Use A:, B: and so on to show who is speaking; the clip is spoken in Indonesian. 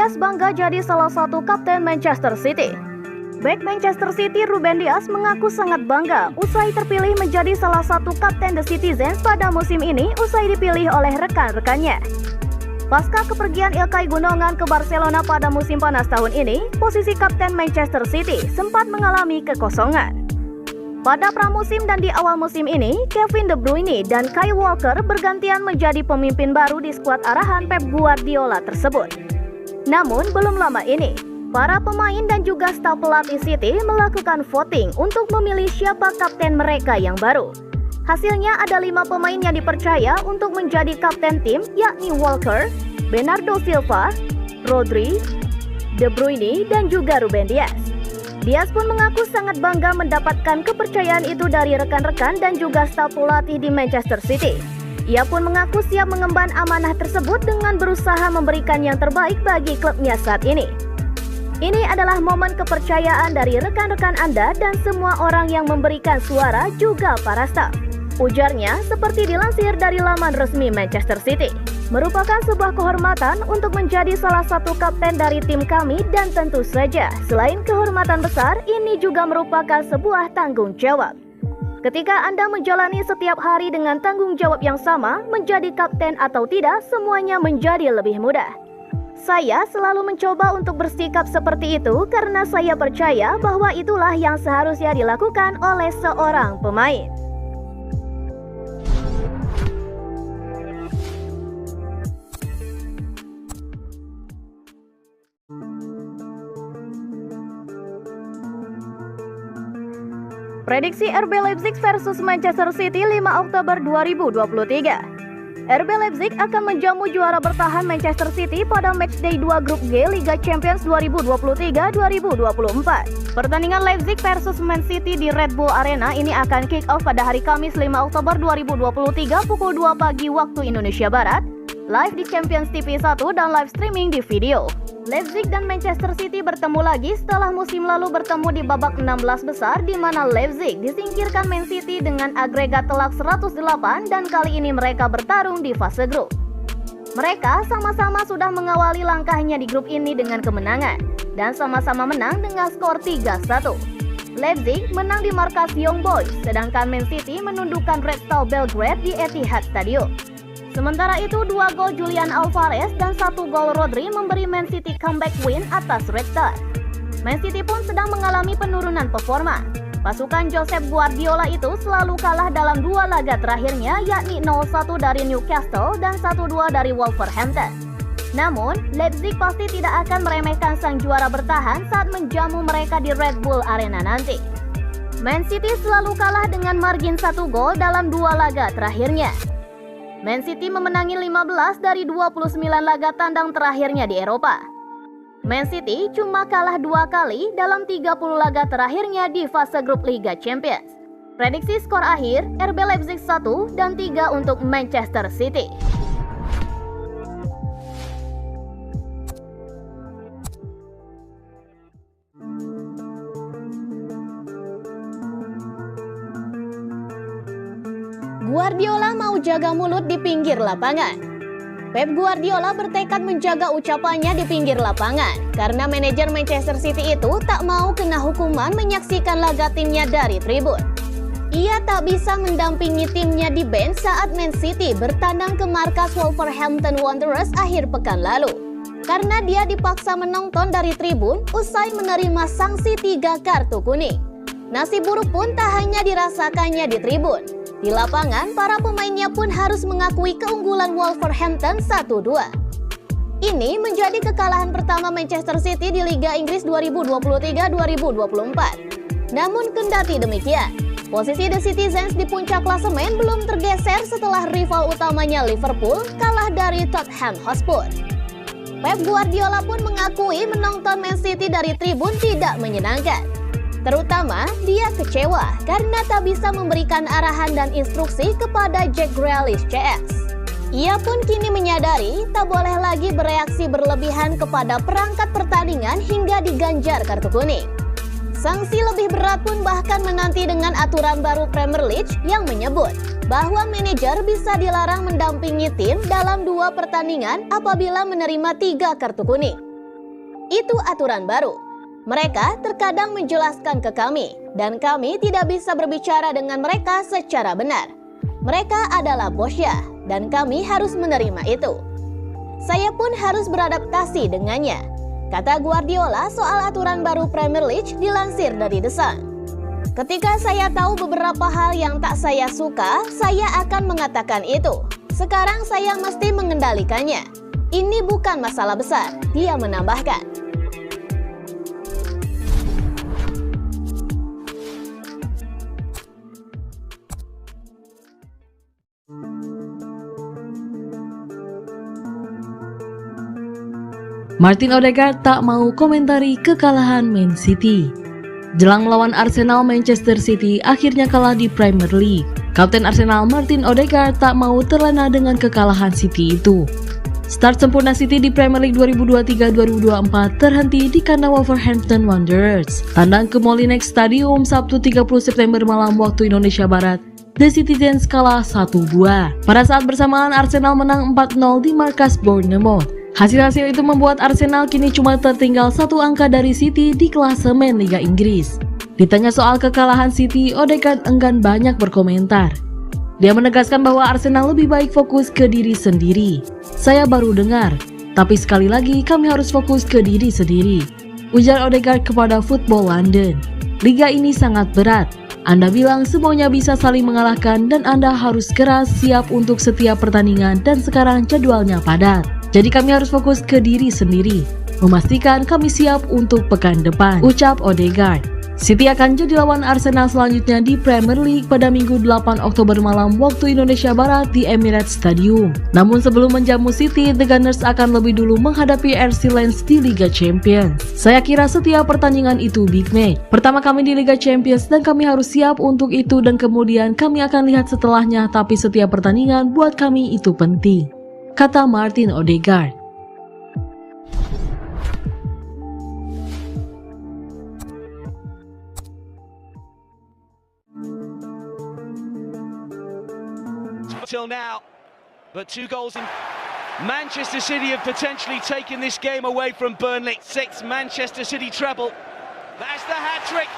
A: Dias bangga jadi salah satu kapten Manchester City. Bek Manchester City Ruben Dias mengaku sangat bangga usai terpilih menjadi salah satu kapten The Citizens pada musim ini usai dipilih oleh rekan-rekannya. Pasca kepergian Ilkay Gundogan ke Barcelona pada musim panas tahun ini, posisi kapten Manchester City sempat mengalami kekosongan. Pada pramusim dan di awal musim ini, Kevin De Bruyne dan Kyle Walker bergantian menjadi pemimpin baru di skuad arahan Pep Guardiola tersebut. Namun belum lama ini, para pemain dan juga staf pelatih City melakukan voting untuk memilih siapa kapten mereka yang baru. Hasilnya ada 5 pemain yang dipercaya untuk menjadi kapten tim, yakni Walker, Bernardo Silva, Rodri, De Bruyne, dan juga Ruben Dias. Dias pun mengaku sangat bangga mendapatkan kepercayaan itu dari rekan-rekan dan juga staf pelatih di Manchester City. Ia pun mengaku siap mengemban amanah tersebut dengan berusaha memberikan yang terbaik bagi klubnya saat ini. Ini adalah momen kepercayaan dari rekan-rekan Anda dan semua orang yang memberikan suara juga para staf. Ujarnya seperti dilansir dari laman resmi Manchester City. Merupakan sebuah kehormatan untuk menjadi salah satu kapten dari tim kami dan tentu saja selain kehormatan besar, ini juga merupakan sebuah tanggung jawab. Ketika Anda menjalani setiap hari dengan tanggung jawab yang sama, menjadi kapten atau tidak, semuanya menjadi lebih mudah. Saya selalu mencoba untuk bersikap seperti itu karena saya percaya bahwa itulah yang seharusnya dilakukan oleh seorang pemain. Prediksi RB Leipzig versus Manchester City 5 Oktober 2023. RB Leipzig akan menjamu juara bertahan Manchester City pada matchday 2 grup G Liga Champions 2023-2024. Pertandingan Leipzig versus Man City di Red Bull Arena ini akan kick off pada hari Kamis 5 Oktober 2023 pukul 2 pagi waktu Indonesia Barat, live di Champions TV 1 dan live streaming di video. Leipzig dan Manchester City bertemu lagi setelah musim lalu bertemu di babak 16 besar di mana Leipzig disingkirkan Man City dengan agregat telak 108 dan kali ini mereka bertarung di fase grup. Mereka sama-sama sudah mengawali langkahnya di grup ini dengan kemenangan dan sama-sama menang dengan skor 3-1. Leipzig menang di markas Young Boys, sedangkan Man City menundukkan Red Star Belgrade di Etihad Stadium. Sementara itu, 2 gol Julian Alvarez dan 1 gol Rodri memberi Man City comeback win atas Red Star. Man City pun sedang mengalami penurunan performa. Pasukan Josep Guardiola itu selalu kalah dalam 2 laga terakhirnya, yakni 0-1 dari Newcastle dan 1-2 dari Wolverhampton. Namun, Leipzig pasti tidak akan meremehkan sang juara bertahan saat menjamu mereka di Red Bull Arena nanti. Man City selalu kalah dengan margin 1 gol dalam 2 laga terakhirnya. Man City memenangi 15 dari 29 laga tandang terakhirnya di Eropa. Man City cuma kalah 2 kali dalam 30 laga terakhirnya di fase grup Liga Champions. Prediksi skor akhir, RB Leipzig 1 dan 3 untuk Manchester City. Guardiola mau jaga mulut di pinggir lapangan. Pep Guardiola bertekad menjaga ucapannya di pinggir lapangan karena manajer Manchester City itu tak mau kena hukuman menyaksikan laga timnya dari tribun. Ia tak bisa mendampingi timnya di bench saat Man City bertandang ke markas Wolverhampton Wanderers akhir pekan lalu. Karena dia dipaksa menonton dari tribun usai menerima sanksi 3 kartu kuning. Nasib buruk pun tak hanya dirasakannya di tribun. Di lapangan, para pemainnya pun harus mengakui keunggulan Wolverhampton 1-2. Ini menjadi kekalahan pertama Manchester City di Liga Inggris 2023-2024. Namun kendati demikian, posisi The Citizens di puncak klasemen belum tergeser setelah rival utamanya Liverpool kalah dari Tottenham Hotspur. Pep Guardiola pun mengakui menonton Man City dari tribun tidak menyenangkan. Terutama, dia kecewa karena tak bisa memberikan arahan dan instruksi kepada Jack Grealish CS. Ia pun kini menyadari tak boleh lagi bereaksi berlebihan kepada perangkat pertandingan hingga diganjar kartu kuning. Sanksi lebih berat pun bahkan menanti dengan aturan baru Premier League yang menyebut bahwa manajer bisa dilarang mendampingi tim dalam 2 pertandingan apabila menerima 3 kartu kuning. Itu aturan baru. Mereka terkadang menjelaskan ke kami, dan kami tidak bisa berbicara dengan mereka secara benar. Mereka adalah bosnya, dan kami harus menerima itu. Saya pun harus beradaptasi dengannya, kata Guardiola soal aturan baru Premier League dilansir dari The Sun. Ketika saya tahu beberapa hal yang tak saya suka, saya akan mengatakan itu. Sekarang saya mesti mengendalikannya. Ini bukan masalah besar, dia menambahkan.
B: Martin Odegaard tak mau komentari kekalahan Man City. Jelang melawan Arsenal, Manchester City akhirnya kalah di Premier League. Kapten Arsenal Martin Odegaard tak mau terlena dengan kekalahan City itu. Start sempurna City di Premier League 2023-2024 terhenti di kandang Wolverhampton Wanderers. Tandang ke Molineux Stadium Sabtu 30 September malam waktu Indonesia Barat, The Citizens kalah 1-2. Pada saat bersamaan Arsenal menang 4-0 di markas Bournemouth. Hasil-hasil itu membuat Arsenal kini cuma tertinggal 1 angka dari City di klasemen Liga Inggris. Ditanya soal kekalahan City, Odegaard enggan banyak berkomentar. Dia menegaskan bahwa Arsenal lebih baik fokus ke diri sendiri. Saya baru dengar, tapi sekali lagi kami harus fokus ke diri sendiri, ujar Odegaard kepada Football London. Liga ini sangat berat. Anda bilang semuanya bisa saling mengalahkan dan Anda harus keras siap untuk setiap pertandingan dan sekarang jadwalnya padat. Jadi kami harus fokus ke diri sendiri, memastikan kami siap untuk pekan depan, ucap Odegaard. City akan jadi lawan Arsenal selanjutnya di Premier League pada Minggu 8 Oktober malam waktu Indonesia Barat di Emirates Stadium. Namun sebelum menjamu City, The Gunners akan lebih dulu menghadapi RC Lens di Liga Champions. Saya kira setiap pertandingan itu big match. Pertama kami di Liga Champions dan kami harus siap untuk itu dan kemudian kami akan lihat setelahnya, tapi setiap pertandingan buat kami itu penting, kata Martin Odegaard.
C: Till now, but 2 goals in. Manchester City have potentially taken this game away from Burnley. 6th Manchester City treble. That's the hat-trick.